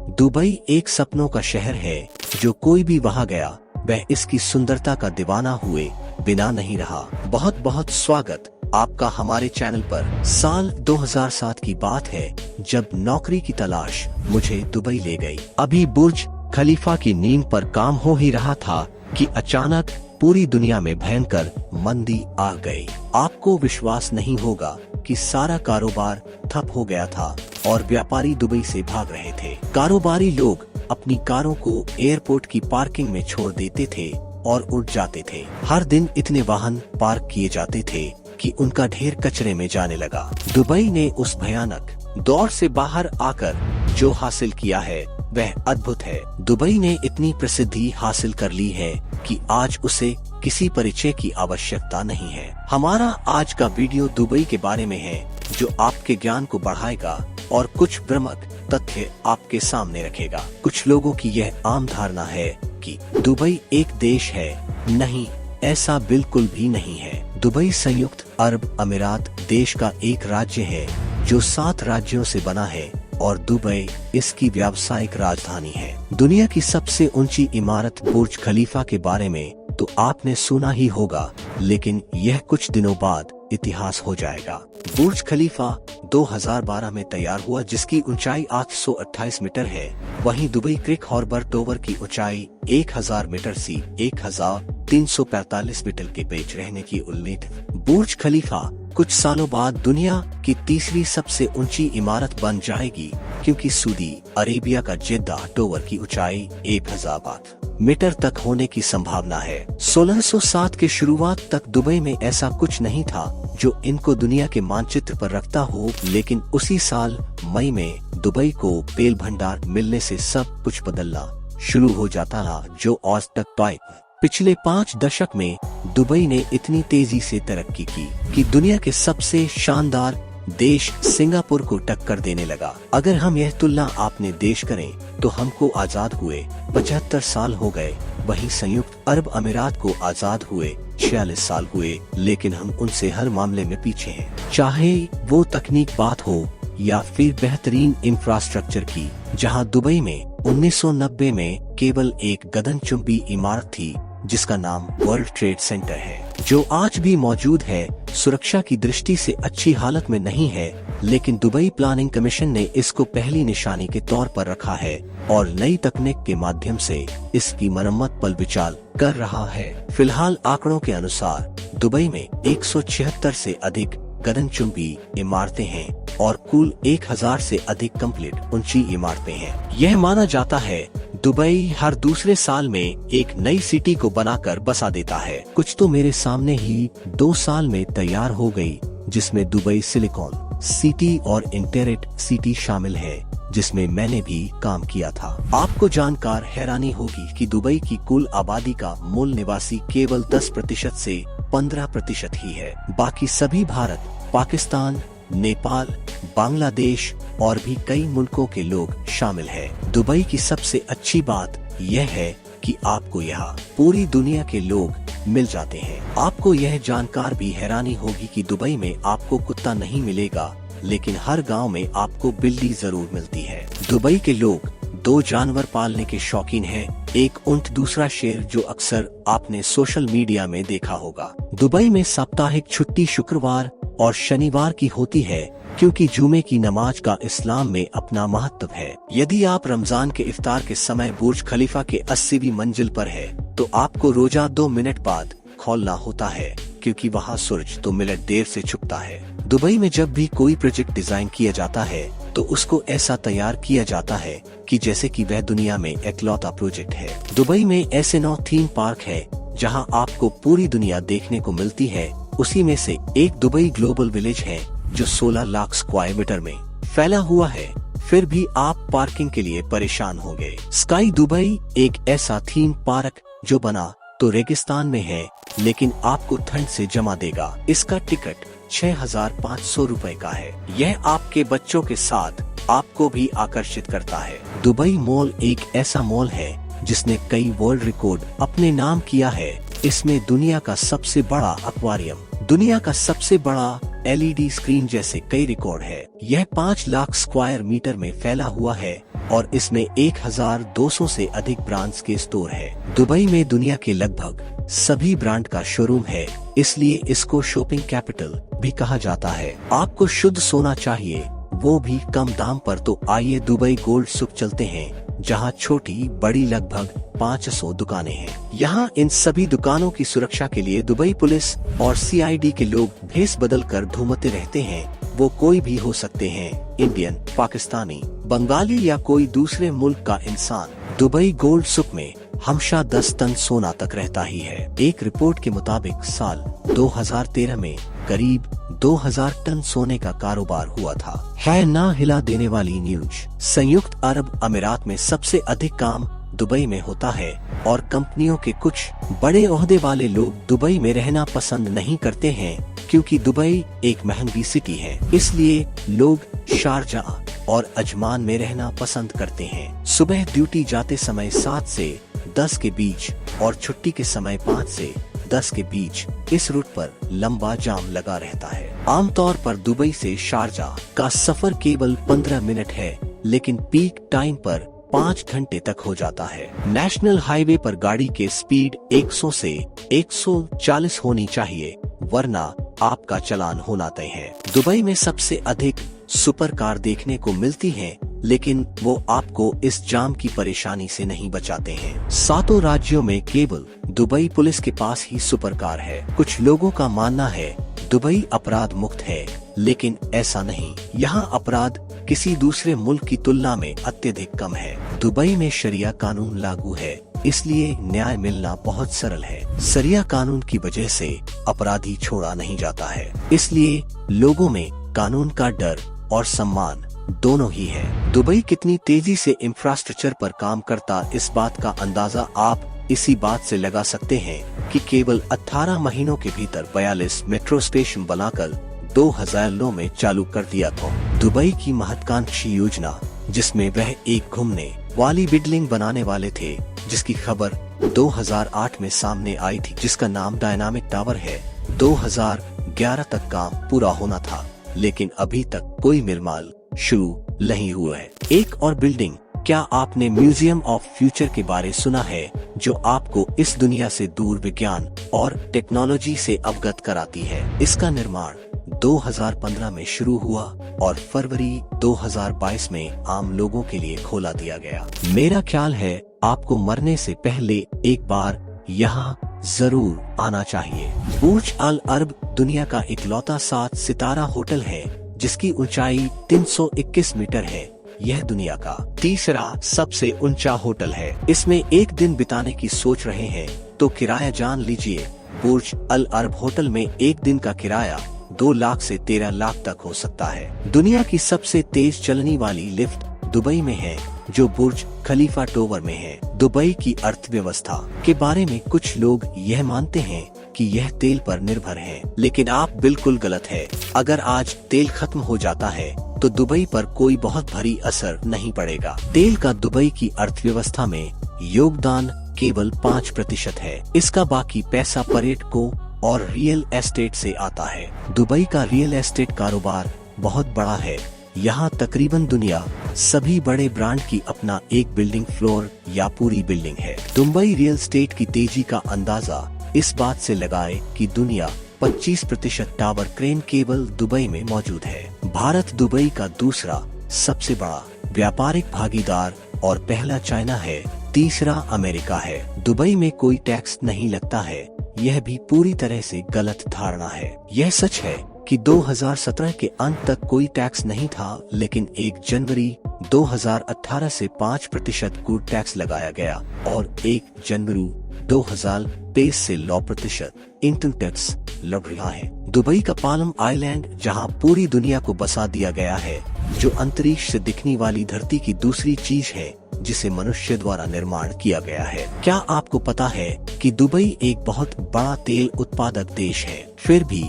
Dubai एक सपनों का शहर है जो कोई भी वहां गया वह इसकी सुंदरता का दीवाना हुए बिना नहीं रहा। बहुत बहुत स्वागत आपका हमारे चैनल पर। साल 2007 की बात है जब नौकरी की तलाश मुझे दुबई ले गई। अभी बुर्ज खलीफा की नींव पर काम हो ही रहा था कि अचानक पूरी दुनिया में भयंकर मंदी आ गई। आपको विश्वास नहीं होगा कि सारा कारोबार ठप हो गया था और व्यापारी दुबई से भाग रहे थे। कारोबारी लोग अपनी कारों को एयरपोर्ट की पार्किंग में छोड़ देते थे और उड़ जाते थे। हर दिन इतने वाहन पार्क किए जाते थे कि उनका ढेर कचरे में जाने लगा। दुबई ने उस भयानक दौर से बाहर आकर जो हासिल किया है वह अद्भुत है। दुबई ने इतनी प्रसिद्धि हासिल कर ली है कि आज उसे किसी परिचय की आवश्यकता नहीं है। हमारा आज का वीडियो दुबई के बारे में है जो आपके ज्ञान को बढ़ाएगा और कुछ भ्रामक तथ्य आपके सामने रखेगा। कुछ लोगों की यह आम धारणा है कि दुबई एक देश है। नहीं, ऐसा बिल्कुल भी नहीं है। दुबई संयुक्त अरब अमीरात देश का एक राज्य है जो 7 राज्यों से बना है और दुबई इसकी व्यावसायिक राजधानी है। दुनिया की सबसे ऊंची इमारत बुर्ज खलीफा के बारे में तो आपने सुना ही होगा, लेकिन यह कुछ दिनों बाद इतिहास हो जाएगा। बुर्ज खलीफा 2012 में तैयार हुआ जिसकी ऊंचाई 828 मीटर है। वहीं दुबई क्रिक हार्बर टॉवर की ऊंचाई 1000 मीटर से 1345 मीटर के बीच रहने की उम्मीद। बुर्ज खलीफा कुछ सालों बाद दुनिया की तीसरी सबसे ऊंची इमारत बन जाएगी क्योंकि सऊदी अरेबिया का जेद्दा टॉवर की ऊंचाई 1000 मीटर तक होने की संभावना है। 1607 के शुरुआत तक दुबई में ऐसा कुछ नहीं था जो इनको दुनिया के मानचित्र पर रखता हो, लेकिन उसी साल मई में दुबई को तेल भंडार मिलने से सब कुछ बदलना शुरू हो जाता था जो आज तक पाए। पिछले 5 दशक में दुबई ने इतनी तेजी से तरक्की की कि दुनिया के सबसे शानदार देश सिंगापुर को टक्कर देने लगा। अगर हम यह तुलना आपने देश करें तो हमको आजाद हुए 75 साल हो गए, वहीं संयुक्त अरब अमीरात को आजाद हुए 46 साल हुए, लेकिन हम उनसे हर मामले में पीछे हैं। चाहे वो तकनीक बात हो या फिर बेहतरीन इंफ्रास्ट्रक्चर की। जहां दुबई में 1990 में केवल एक गगनचुंबी इमारत थी जिसका नाम वर्ल्ड ट्रेड सेंटर है, जो आज भी मौजूद है, सुरक्षा की दृष्टि से अच्छी हालत में नहीं है, लेकिन दुबई प्लानिंग कमीशन ने इसको पहली निशानी के तौर पर रखा है और नई तकनीक के माध्यम से इसकी मरम्मत पर विचार कर रहा है। फिलहाल आंकड़ों के अनुसार दुबई में 176 से अधिक गगनचुंबी इमारतें हैं और कुल 1000 से अधिक कंप्लीट ऊंची इमारतें हैं। यह माना जाता है दुबई हर दूसरे साल में एक नई सिटी को बनाकर बसा देता है। कुछ तो मेरे सामने ही 2 साल में तैयार हो गई, जिसमें दुबई सिलिकॉन सिटी और इंटेरेट सिटी शामिल है, जिसमें मैंने भी काम किया था। आपको जानकर हैरानी होगी कि दुबई की कुल आबादी का मूल निवासी केवल 10% से 15% ही है। बाकी सभी भारत, पाकिस्तान, नेपाल, बांग्लादेश और भी कई मुल्कों के लोग शामिल हैं। दुबई की सबसे अच्छी बात यह है कि आपको यहाँ पूरी दुनिया के लोग मिल जाते हैं। आपको यह जानकर भी हैरानी होगी कि दुबई में आपको कुत्ता नहीं मिलेगा, लेकिन हर गांव में आपको बिल्ली जरूर मिलती है। दुबई के लोग 2 जानवर पालने के शौकीन हैं, एक ऊंट, दूसरा शेर, जो अक्सर आपने सोशल मीडिया में देखा होगा। दुबई में साप्ताहिक छुट्टी शुक्रवार और शनिवार की होती है क्योंकि जुमे की नमाज का इस्लाम में अपना महत्व है। यदि आप रमजान के इफ्तार के समय बुर्ज खलीफा के 80वीं मंजिल पर है तो आपको रोजा 2 मिनट बाद खोलना होता है क्योंकि वहाँ सूरज 2 मिनट देर से छुपता है। दुबई में जब भी कोई प्रोजेक्ट डिजाइन किया जाता है तो उसको ऐसा तैयार किया जाता है कि जैसे कि वह दुनिया में इकलौता प्रोजेक्ट है। दुबई में ऐसे 9 थीम पार्क है जहां आपको पूरी दुनिया देखने को मिलती है। उसी में से एक दुबई ग्लोबल विलेज है जो 16 लाख स्क्वायर मीटर में फैला हुआ है। फिर भी आप पार्किंग के लिए परेशान होंगे। स्काई दुबई एक ऐसा थीम पार्क जो बना तो रेगिस्तान में है, लेकिन आपको ठंड से जमा देगा। इसका टिकट 6500 रुपए का है। यह आपके बच्चों के साथ आपको भी आकर्षित करता है। दुबई मॉल एक ऐसा मॉल है जिसने कई वर्ल्ड रिकॉर्ड अपने नाम किया है। इसमें दुनिया का सबसे बड़ा एक्वेरियम, दुनिया का सबसे बड़ा LED स्क्रीन जैसे कई रिकॉर्ड है। यह 5 लाख स्क्वायर मीटर में फैला हुआ है और इसमें 1200 से अधिक ब्रांड्स के स्टोर है। दुबई में दुनिया के लगभग सभी ब्रांड का शोरूम है, इसलिए इसको शॉपिंग कैपिटल भी कहा जाता है। आपको शुद्ध सोना चाहिए, वो भी कम दाम पर, तो आइए दुबई गोल्ड सुक चलते हैं, जहां छोटी बड़ी लगभग 500 दुकानें हैं। यहाँ इन सभी दुकानों की सुरक्षा के लिए दुबई पुलिस और CID के लोग भेस बदल कर घूमते रहते हैं। वो कोई भी हो सकते हैं, इंडियन, पाकिस्तानी, बंगाली या कोई दूसरे मुल्क का इंसान। दुबई गोल्ड सुक में हमेशा 10 टन सोना तक रहता ही है। एक रिपोर्ट के मुताबिक साल 2013 में करीब 2000 टन सोने का कारोबार हुआ था। है ना हिला देने वाली न्यूज। संयुक्त अरब अमीरात में सबसे अधिक काम दुबई में होता है और कंपनियों के कुछ बड़े ओहदे वाले लोग दुबई में रहना पसंद नहीं करते हैं, क्योंकि दुबई एक महंगी सिटी है। इसलिए लोग शारजाह और अजमान में रहना पसंद करते हैं। सुबह ड्यूटी जाते समय 7 से 10 के बीच और छुट्टी के समय 5 से 10 के बीच इस रूट पर लंबा जाम लगा रहता है। आमतौर पर दुबई से शारजाह का सफर केवल 15 मिनट है, लेकिन पीक टाइम पर 5 घंटे तक हो जाता है। नेशनल हाईवे पर गाड़ी के स्पीड 100 से 140 होनी चाहिए, वरना आपका चालान होना तय है। दुबई में सबसे अधिक सुपर कार देखने को मिलती हैं, लेकिन वो आपको इस जाम की परेशानी से नहीं बचाते हैं। 7 राज्यों में केवल दुबई पुलिस के पास ही सुपर कार है। कुछ लोगों का मानना है दुबई अपराध मुक्त है, लेकिन ऐसा नहीं। यहाँ अपराध किसी दूसरे मुल्क की तुलना में अत्यधिक कम है। दुबई में शरिया कानून लागू है, इसलिए न्याय मिलना बहुत सरल है। शरिया कानून की वजह से अपराधी छोड़ा नहीं जाता है, इसलिए लोगों में कानून का डर और सम्मान दोनों ही है। दुबई कितनी तेजी से इंफ्रास्ट्रक्चर पर काम करता, इस बात का अंदाजा आप इसी बात से लगा सकते हैं कि केवल 18 महीनों के भीतर 42 मेट्रो स्टेशन बनाकर 2009 में चालू कर दिया था। दुबई की महत्वाकांक्षी योजना, जिसमें वह एक घूमने वाली बिल्डिंग बनाने वाले थे, जिसकी खबर 2008 में सामने आई थी, जिसका नाम डायनामिक टावर है। 2011 तक काम पूरा होना था, लेकिन अभी तक कोई निर्माण शुरू नहीं हुआ है। एक और बिल्डिंग, क्या आपने म्यूजियम ऑफ फ्यूचर के बारे सुना है, जो आपको इस दुनिया से दूर विज्ञान और टेक्नोलॉजी से अवगत कराती है। इसका निर्माण 2015 में शुरू हुआ और फरवरी 2022 में आम लोगों के लिए खोला दिया गया। मेरा ख्याल है आपको मरने से पहले एक बार यहाँ जरूर आना चाहिए। बुर्ज अल अरब दुनिया का इकलौता 7 सितारा होटल है, जिसकी ऊंचाई 321 मीटर है। यह दुनिया का तीसरा सबसे ऊंचा होटल है। इसमें एक दिन बिताने की सोच रहे हैं तो किराया जान लीजिए। बुर्ज अल अरब होटल में एक दिन का किराया 2 लाख से 13 लाख तक हो सकता है। दुनिया की सबसे तेज चलने वाली लिफ्ट दुबई में है, जो बुर्ज खलीफा टावर में है। दुबई की अर्थव्यवस्था के बारे में कुछ लोग यह मानते हैं कि यह तेल पर निर्भर है, लेकिन आप बिल्कुल गलत है। अगर आज तेल खत्म हो जाता है तो दुबई पर कोई बहुत भारी असर नहीं पड़ेगा। तेल का दुबई की अर्थव्यवस्था में योगदान केवल 5% है। इसका बाकी पैसा पर्यटकों और रियल एस्टेट से आता है। दुबई का रियल एस्टेट कारोबार बहुत बड़ा है। यहाँ तकरीबन दुनिया सभी बड़े ब्रांड की अपना एक बिल्डिंग फ्लोर या पूरी बिल्डिंग है। दुबई रियल एस्टेट की तेजी का अंदाजा इस बात से लगाए कि दुनिया 25% टावर क्रेन केवल दुबई में मौजूद है। भारत दुबई का दूसरा सबसे बड़ा व्यापारिक भागीदार और पहला चाइना है, तीसरा अमेरिका है। दुबई में कोई टैक्स नहीं लगता है, यह भी पूरी तरह से गलत धारणा है। यह सच है कि 2017 के अंत तक कोई टैक्स नहीं था, लेकिन 1 जनवरी 2018 से 5% गुड टैक्स लगाया गया और 1 जनवरी 2023 से 9% इनकम टैक्स लग रहा है। दुबई का पालम आइलैंड, जहां पूरी दुनिया को बसा दिया गया है, जो अंतरिक्ष से दिखने वाली धरती की दूसरी चीज है जिसे मनुष्य द्वारा निर्माण किया गया है। क्या आपको पता है कि दुबई एक बहुत बड़ा तेल उत्पादक देश है, फिर भी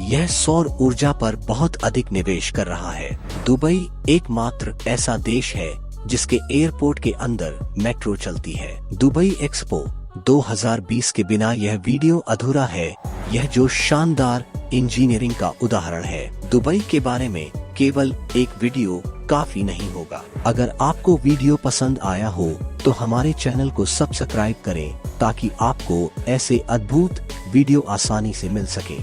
यह सौर ऊर्जा पर बहुत अधिक निवेश कर रहा है। दुबई एकमात्र ऐसा देश है जिसके एयरपोर्ट के अंदर मेट्रो चलती है। दुबई एक्सपो 2020 के बिना यह वीडियो अधूरा है, यह जो शानदार इंजीनियरिंग का उदाहरण है। दुबई के बारे में केवल एक वीडियो काफी नहीं होगा। अगर आपको वीडियो पसंद आया हो तो हमारे चैनल को सब्सक्राइब करें ताकि आपको ऐसे अद्भुत वीडियो आसानी से मिल सके।